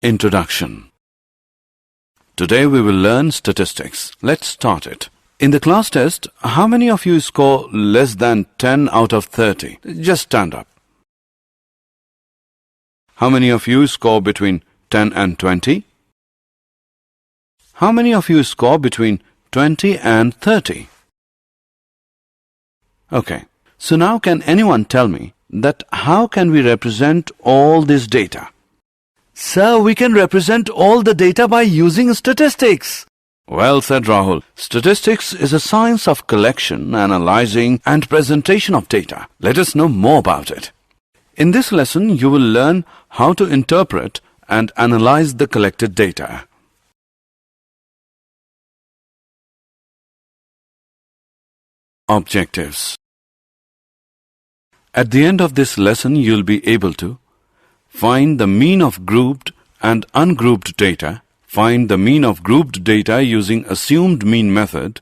Introduction. Today we will learn statistics. Let's start it. In the class test, how many of you score less than 10 out of 30? Just stand up. How many of you score between 10 and 20? How many of you score between 20 and 30? Okay. So now can anyone tell me that how can we represent all this data? Sir, we can represent all the data by using statistics. Well said, Rahul. Statistics is a science of collection, analyzing and presentation of data. Let us know more about it. In this lesson, you will learn how to interpret and analyze the collected data. Objectives. At the end of this lesson, you will be able to find the mean of grouped and ungrouped data, find the mean of grouped data using assumed mean method,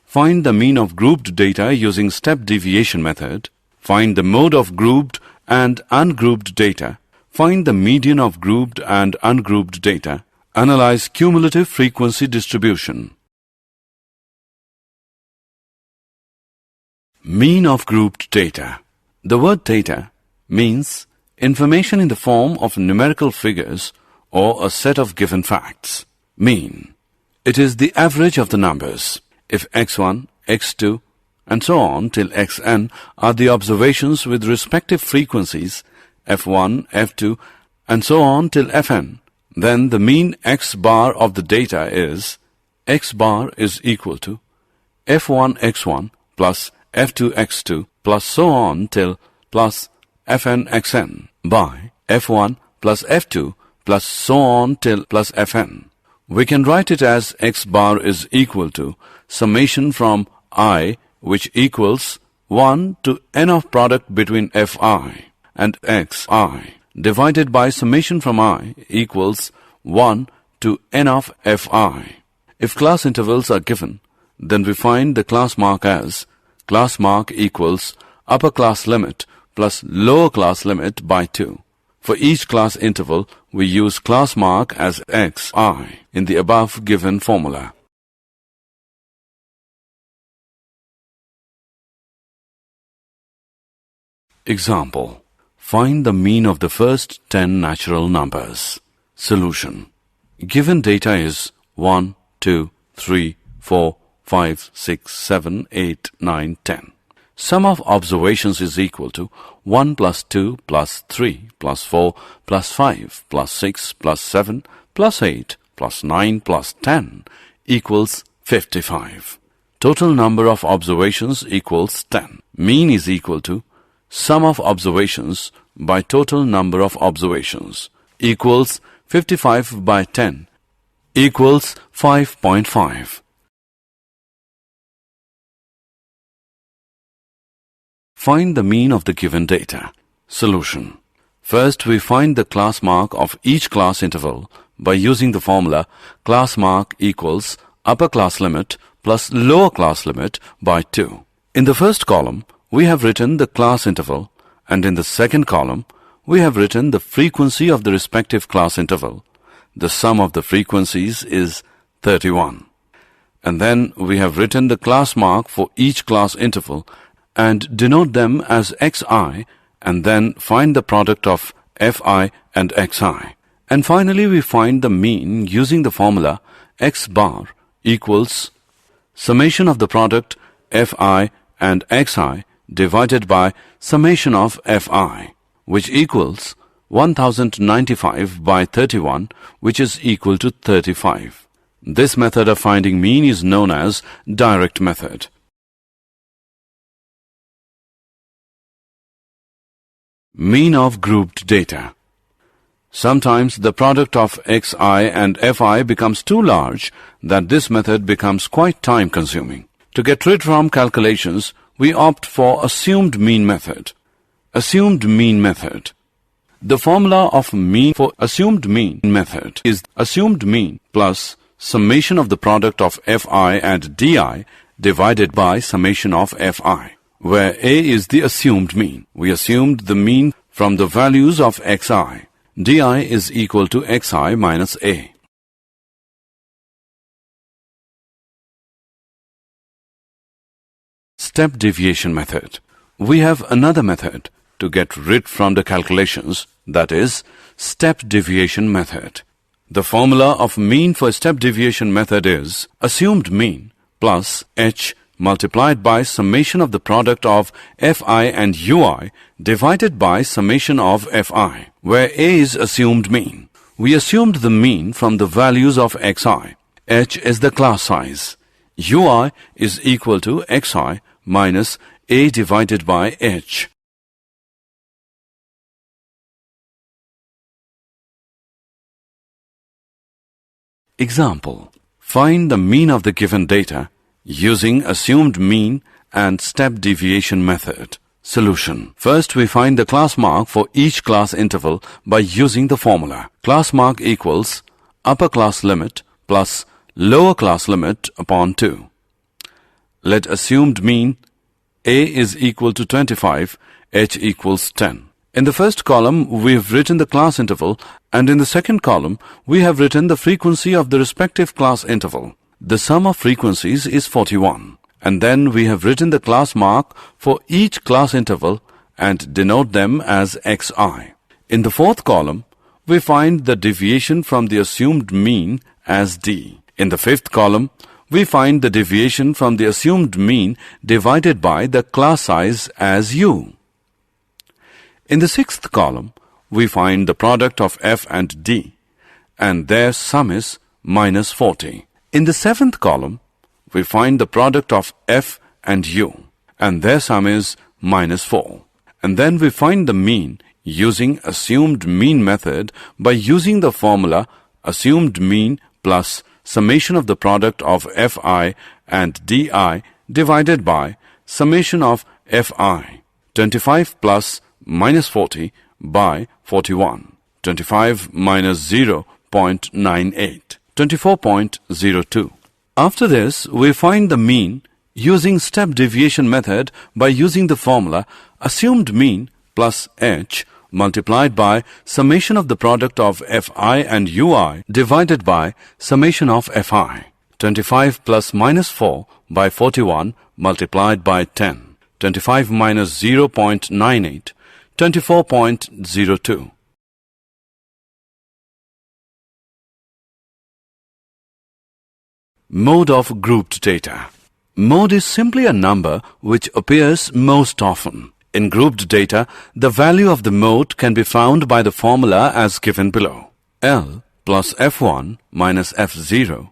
find the mean of grouped data using step deviation method, find the mode of grouped and ungrouped data, find the median of grouped and ungrouped data, analyze cumulative frequency distribution. Mean of grouped data. The word data means information in the form of numerical figures or a set of given facts. Mean. It is the average of the numbers. If x1, x2, and so on till xn are the observations with respective frequencies f1, f2, and so on till fn, then the mean x bar of the data is x bar is equal to f1 x1 plus f2 x2 plus so on till plus fn xn by f1 plus f2 plus so on till plus fn. We can write it as x bar is equal to summation from I, which equals 1 to n of product between fi and xi, divided by summation from I equals 1 to n of fi. If class intervals are given, then we find the class mark as class mark equals upper class limit plus lower class limit by 2. For each class interval, we use class mark as xi in the above given formula. Example. Find the mean of the first 10 natural numbers. Solution. Given data is 1, 2, 3, 4, 5, 6, 7, 8, 9, 10. Sum of observations is equal to 1 plus 2 plus 3 plus 4 plus 5 plus 6 plus 7 plus 8 plus 9 plus 10 equals 55. Total number of observations equals 10. Mean is equal to sum of observations by total number of observations equals 55 by 10 equals 5.5. Find the mean of the given data. Solution. First, we find the class mark of each class interval by using the formula class mark equals upper class limit plus lower class limit by 2. In the first column, we have written the class interval, and in the second column, we have written the frequency of the respective class interval. The sum of the frequencies is 31. And then we have written the class mark for each class interval and denote them as xi, and then find the product of fi and xi. And finally, we find the mean using the formula x bar equals summation of the product fi and xi divided by summation of fi, which equals 1095 by 31, which is equal to 35. This method of finding mean is known as direct method. Mean of grouped data. Sometimes the product of xi and fi becomes too large that this method becomes quite time-consuming. To get rid from calculations, we opt for assumed mean method. Assumed mean method. The formula of mean for assumed mean method is assumed mean plus summation of the product of fi and di divided by summation of fi, where a is the assumed mean. We assumed the mean from the values of xi. di is equal to xi minus a. Step deviation method. We have another method to get rid from the calculations, that is, step deviation method. The formula of mean for step deviation method is assumed mean plus h multiplied by summation of the product of fi and ui divided by summation of fi, where a is assumed mean. We assumed the mean from the values of xi. H is the class size. ui is equal to xi minus a divided by h. Example. Find the mean of the given data using assumed mean and step deviation method. Solution. First, we find the class mark for each class interval by using the formula. Class mark equals upper class limit plus lower class limit upon 2. Let assumed mean a is equal to 25, h equals 10. In the first column, we have written the class interval, and in the second column, we have written the frequency of the respective class interval. The sum of frequencies is 41. And then we have written the class mark for each class interval and denote them as xi. In the fourth column, we find the deviation from the assumed mean as d. In the fifth column, we find the deviation from the assumed mean divided by the class size as u. In the sixth column, we find the product of f and d, and their sum is minus 40. In the seventh column, we find the product of f and u, and their sum is minus 4. And then we find the mean using assumed mean method by using the formula assumed mean plus summation of the product of fi and di divided by summation of fi. 25 plus minus 40 by 41. 25 minus 0.98. 24.02. After this, we find the mean using step deviation method by using the formula assumed mean plus h multiplied by summation of the product of fi and ui divided by summation of fi. 25 plus minus 4 by 41 multiplied by 10. 25 minus 0.98. 24.02. Mode of grouped data. Mode is simply a number which appears most often. In grouped data, the value of the mode can be found by the formula as given below. L plus F1 minus F0,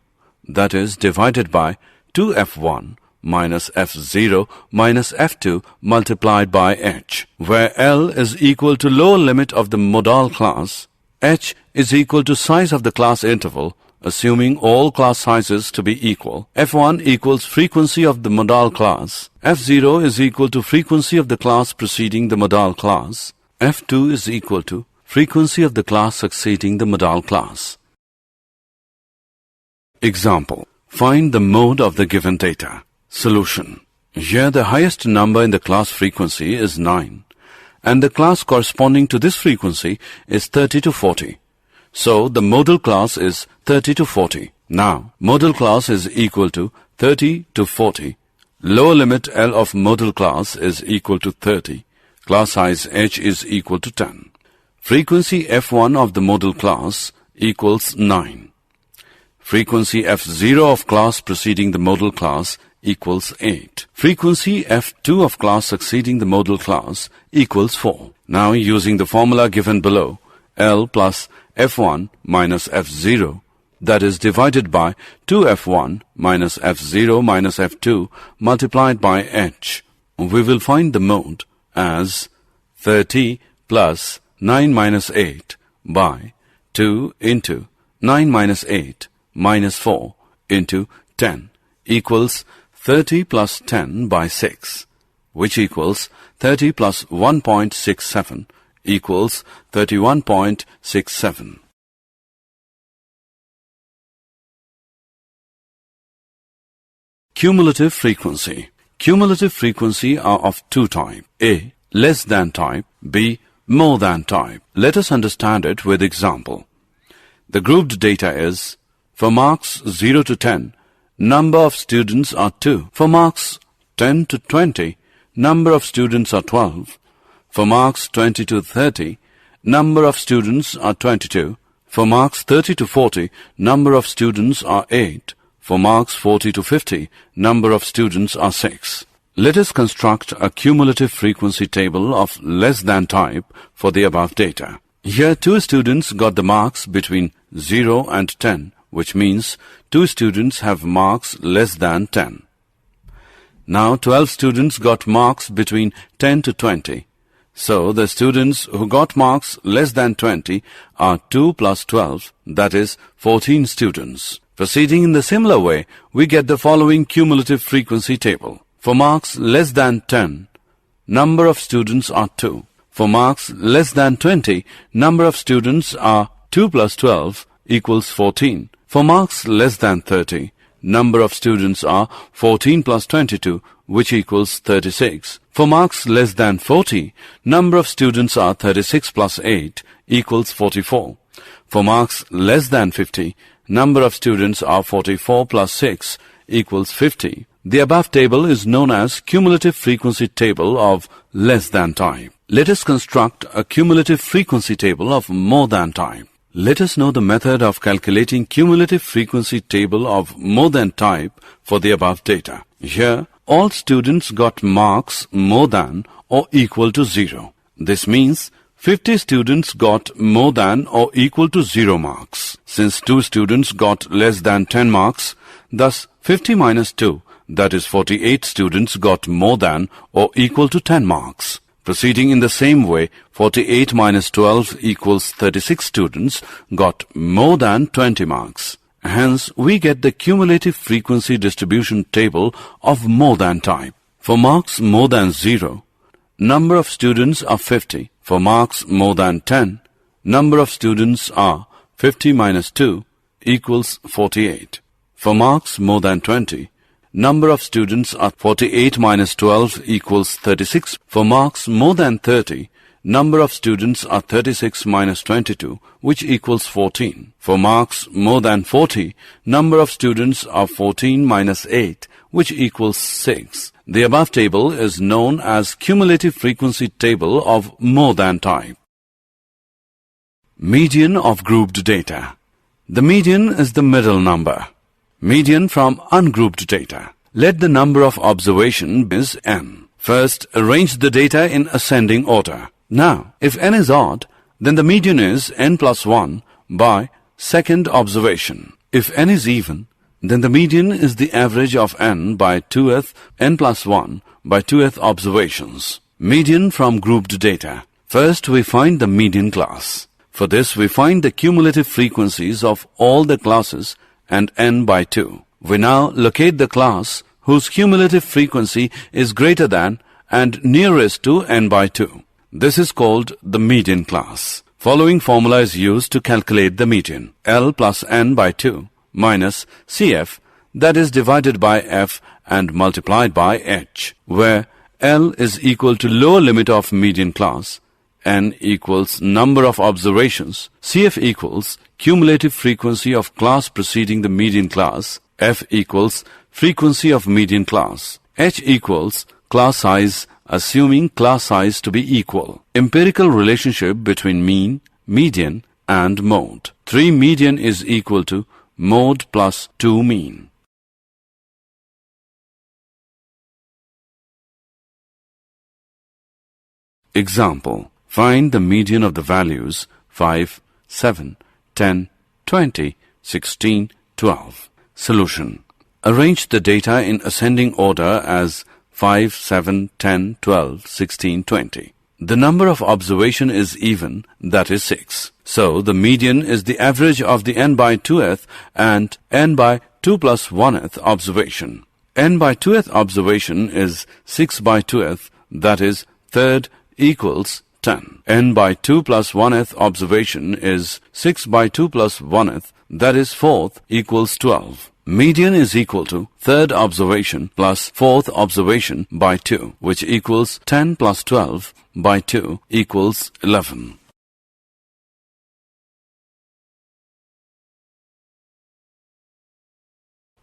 that is divided by 2F1 minus F0 minus F2 multiplied by H, where L is equal to lower limit of the modal class, H is equal to size of the class interval, assuming all class sizes to be equal. F1 equals frequency of the modal class. F0 is equal to frequency of the class preceding the modal class. F2 is equal to frequency of the class succeeding the modal class. Example. Find the mode of the given data. Solution. Here the highest number in the class frequency is 9, and the class corresponding to this frequency is 30 to 40. So the modal class is 30 to 40. Now, modal class is equal to 30 to 40. Lower limit L of modal class is equal to 30. Class size H is equal to 10. Frequency F1 of the modal class equals 9. Frequency F0 of class preceding the modal class equals 8. Frequency F2 of class succeeding the modal class equals 4. Now, using the formula given below, L plus F1 minus F0, that is divided by 2F1 minus F0 minus F2 multiplied by H, we will find the mode as 30 plus 9 minus 8 by 2 into 9 minus 8 minus 4 into 10 equals 30 plus 10 by 6, which equals 30 plus 1.67 equals 31.67. Cumulative frequency. Cumulative frequency are of two types: A, less than type; B, more than type. Let us understand it with example. The grouped data is, for marks 0 to 10, number of students are 2. For marks 10 to 20, number of students are 12. For marks 20 to 30, number of students are 22. For marks 30 to 40, number of students are 8. For marks 40 to 50, number of students are 6. Let us construct a cumulative frequency table of less than type for the above data. Here 2 students got the marks between 0 and 10, which means 2 students have marks less than 10. Now 12 students got marks between 10 to 20. So the students who got marks less than 20 are 2 plus 12, that is 14 students. Proceeding in the similar way, we get the following cumulative frequency table. For marks less than 10, number of students are 2. For marks less than 20, number of students are 2 plus 12 equals 14. For marks less than 30, number of students are 14 plus 22, which equals 36. For marks less than 40, number of students are 36 plus 8 equals 44. For marks less than 50, number of students are 44 plus 6 equals 50. The above table is known as cumulative frequency table of less than type. Let us construct a cumulative frequency table of more than type. Let us know the method of calculating cumulative frequency table of more than type for the above data. Here, all students got marks more than or equal to 0. This means 50 students got more than or equal to 0 marks. Since 2 students got less than 10 marks, thus 50 minus 2, that is 48 students got more than or equal to 10 marks. Proceeding in the same way, 48 minus 12 equals 36 students got more than 20 marks. Hence, we get the cumulative frequency distribution table of more than type. For marks more than 0, number of students are 50. For marks more than 10, number of students are 50 minus 2 equals 48. For marks more than 20, number of students are 48 minus 12 equals 36. For marks more than 30, number of students are 36 minus 22, which equals 14. For marks more than 40, number of students are 14 minus 8, which equals 6. The above table is known as cumulative frequency table of more than type. Median of grouped data. The median is the middle number. Median from ungrouped data. Let the number of observation is n. First, arrange the data in ascending order. Now, if n is odd, then the median is n plus 1 by second observation. If n is even, then the median is the average of n by 2th n plus 1 by 2th observations. Median from grouped data. First, we find the median class. For this, we find the cumulative frequencies of all the classes and n by 2. We now locate the class whose cumulative frequency is greater than and nearest to n by 2. This is called the median class. Following formula is used to calculate the median. L plus n by 2 minus CF, that is divided by f and multiplied by h, where L is equal to lower limit of median class, n equals number of observations, CF equals cumulative frequency of class preceding the median class, f equals frequency of median class, h equals class size assuming class size to be equal. Empirical relationship between mean, median and mode. 3 median is equal to mode plus 2 mean. Example. Find the median of the values 5, 7, 10, 20, 16, 12. Solution. Arrange the data in ascending order as 5, 7, 10, 12, 16, 20. The number of observation is even, that is 6. So, the median is the average of the n by 2th and n by 2 plus 1th observation. N by 2th observation is 6 by 2th, that is, third equals 10. N by 2 plus 1th observation is 6 by 2 plus 1th, that is, fourth equals 12. Median is equal to third observation plus fourth observation by 2, which equals 10 plus 12 by 2 equals 11.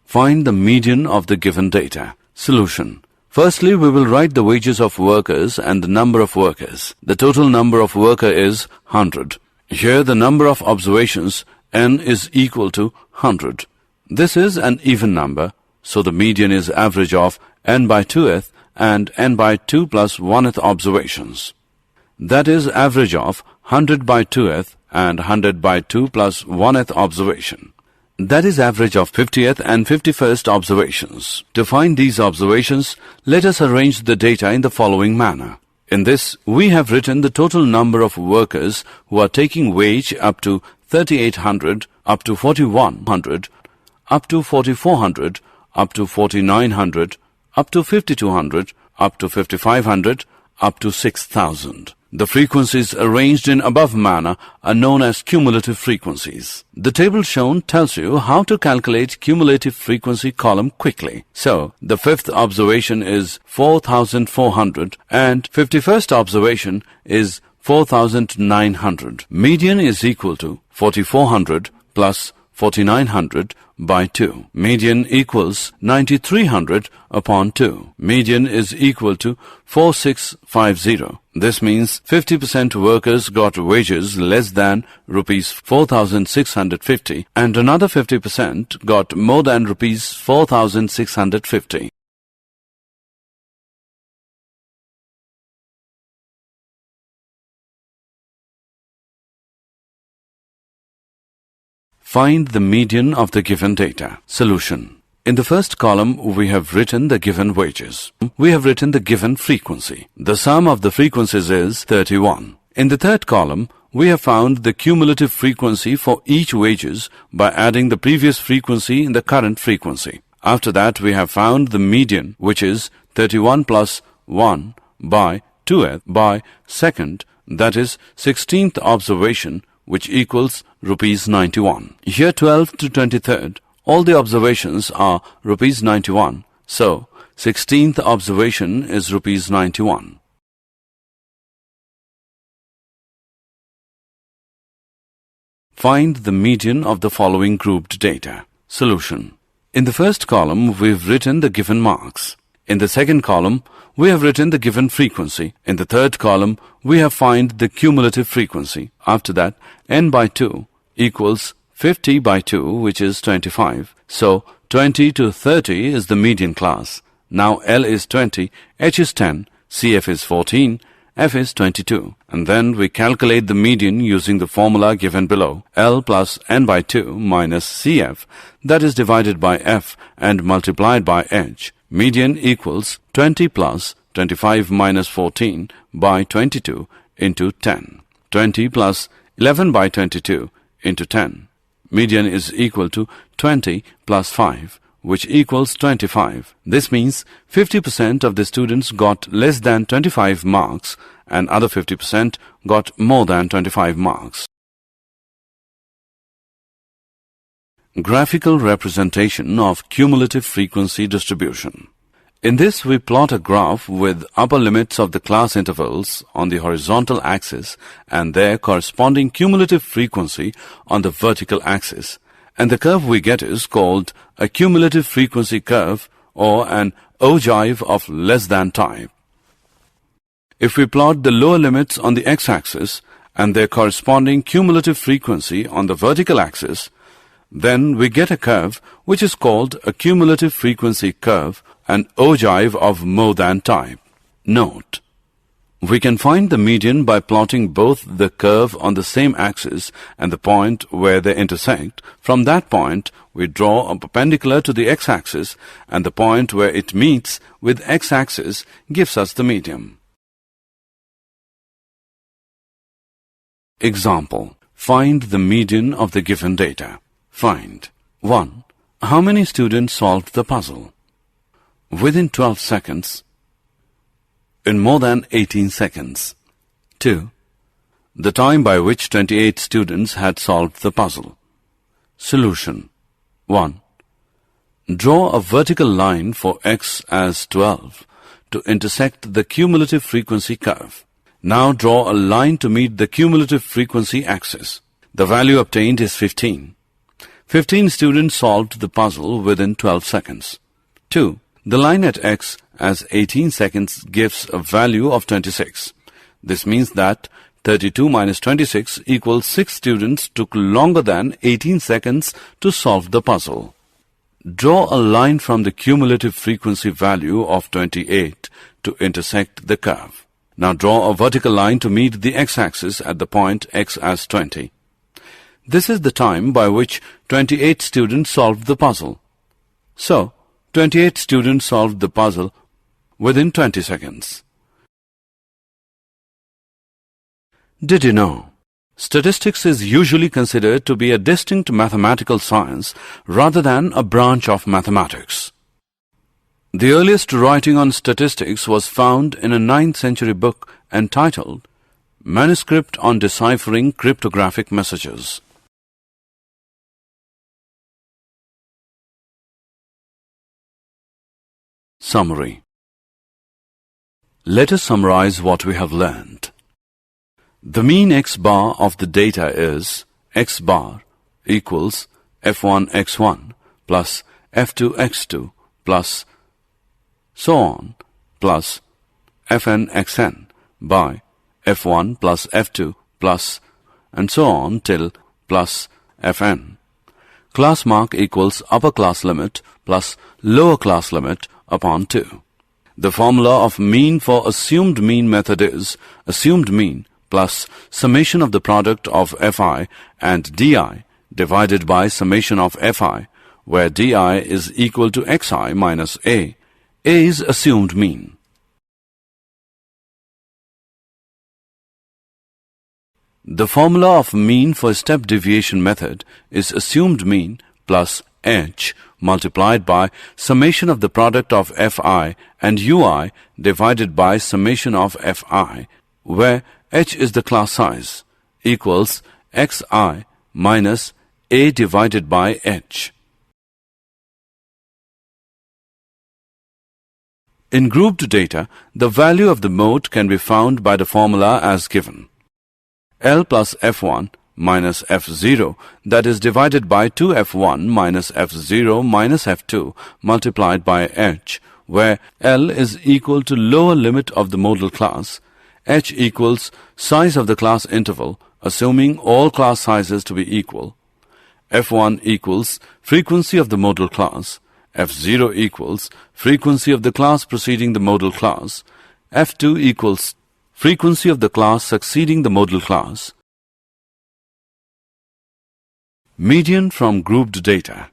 Find the median of the given data. Solution. Firstly, we will write the wages of workers and the number of workers. The total number of worker is 100. Here the number of observations n is equal to 100. This is an even number, so the median is average of n by 2th and n by 2 plus 1th observations. That is average of 100 by 2th and 100 by 2 plus 1th observation. That is average of 50th and 51st observations. To find these observations, let us arrange the data in the following manner. In this, we have written the total number of workers who are taking wage up to 3800, up to 4100, up to 4400, up to 4900, up to 5200, up to 5500, up to 6000. The frequencies arranged in above manner are known as cumulative frequencies. The table shown tells you how to calculate cumulative frequency column quickly. So, the fifth observation is 4400 and 51st observation is 4900. Median is equal to 4400 plus 4900 by 2. Median equals 9300 upon 2. Median is equal to 4650. This means 50% workers got wages less than rupees 4650 and another 50% got more than rupees 4650. Find the median of the given data. Solution. In the first column, we have written the given wages. We have written the given frequency. The sum of the frequencies is 31. In the third column, we have found the cumulative frequency for each wages by adding the previous frequency in the current frequency. After that, we have found the median, which is 31 plus 1 by 2th by second, that is 16th observation, which equals rupees 91. Here 12th to 23rd, all the observations are rupees 91. So, 16th observation is rupees 91. Find the median of the following grouped data. Solution. In the first column, we've written the given marks. In the second column, we have written the given frequency. In the third column, we have find the cumulative frequency. After that, n by 2 equals 50 by 2, which is 25. So, 20 to 30 is the median class. Now, L is 20, H is 10, CF is 14, F is 22. And then we calculate the median using the formula given below. L plus n by 2 minus CF, that is divided by F and multiplied by H. Median equals 20 plus 25 minus 14 by 22 into 10. 20 plus 11 by 22 into 10. Median is equal to 20 plus 5, which equals 25. This means 50% of the students got less than 25 marks and other 50% got more than 25 marks. Graphical representation of cumulative frequency distribution. In this, we plot a graph with upper limits of the class intervals on the horizontal axis and their corresponding cumulative frequency on the vertical axis. And the curve we get is called a cumulative frequency curve or an ogive of less than type. If we plot the lower limits on the x-axis and their corresponding cumulative frequency on the vertical axis, then we get a curve which is called a cumulative frequency curve, an ogive of more than type. Note: we can find the median by plotting both the curve on the same axis and the point where they intersect. From that point, we draw a perpendicular to the x-axis, and the point where it meets with x-axis gives us the median. Example: find the median of the given data. Find 1. How many students solved the puzzle? Within 12 seconds. In more than 18 seconds. 2. The time by which 28 students had solved the puzzle. Solution. 1. Draw a vertical line for x as 12 to intersect the cumulative frequency curve. Now draw a line to meet the cumulative frequency axis. The value obtained is 15. 15 students solved the puzzle within 12 seconds. 2. The line at x as 18 seconds gives a value of 26. This means that 32 minus 26 equals 6 students took longer than 18 seconds to solve the puzzle. Draw a line from the cumulative frequency value of 28 to intersect the curve. Now draw a vertical line to meet the x-axis at the point x as 20. This is the time by which 28 students solved the puzzle. So, 28 students solved the puzzle within 20 seconds. Did you know? Statistics is usually considered to be a distinct mathematical science rather than a branch of mathematics. The earliest writing on statistics was found in a 9th century book entitled Manuscript on Deciphering Cryptographic Messages. Summary. Let us summarize what we have learned. The mean x bar of the data is x bar equals f1 x1 plus f2 x2 plus so on plus fn xn by f1 plus f2 plus and so on till plus fn. Class mark equals upper class limit plus lower class limit upon 2. The formula of mean for assumed mean method is assumed mean plus summation of the product of fi and di divided by summation of fi, where di is equal to xi minus a. A is assumed mean. The formula of mean for step deviation method is assumed mean plus h multiplied by summation of the product of fi and ui divided by summation of fi, where h is the class size, equals xi minus a divided by h. In grouped data, the value of the mode can be found by the formula as given. L plus f1 minus f0, that is divided by 2f1 minus f0 minus f2 multiplied by h, where L is equal to lower limit of the modal class, h equals size of the class interval, assuming all class sizes to be equal. f1 equals frequency of the modal class, f0 equals frequency of the class preceding the modal class, f2 equals frequency of the class succeeding the modal class. Median from grouped data.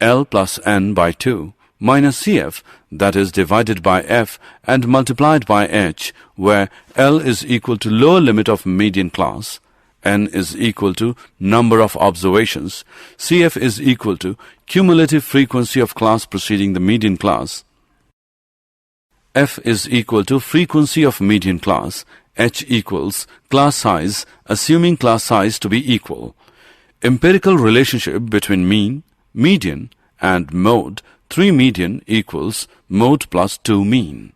L plus n by 2 minus Cf, that is divided by f and multiplied by h, where L is equal to lower limit of median class, n is equal to number of observations, Cf is equal to cumulative frequency of class preceding the median class, f is equal to frequency of median class, h equals class size assuming class size to be equal. Empirical relationship between mean, median and mode 3 median equals mode plus 2 mean.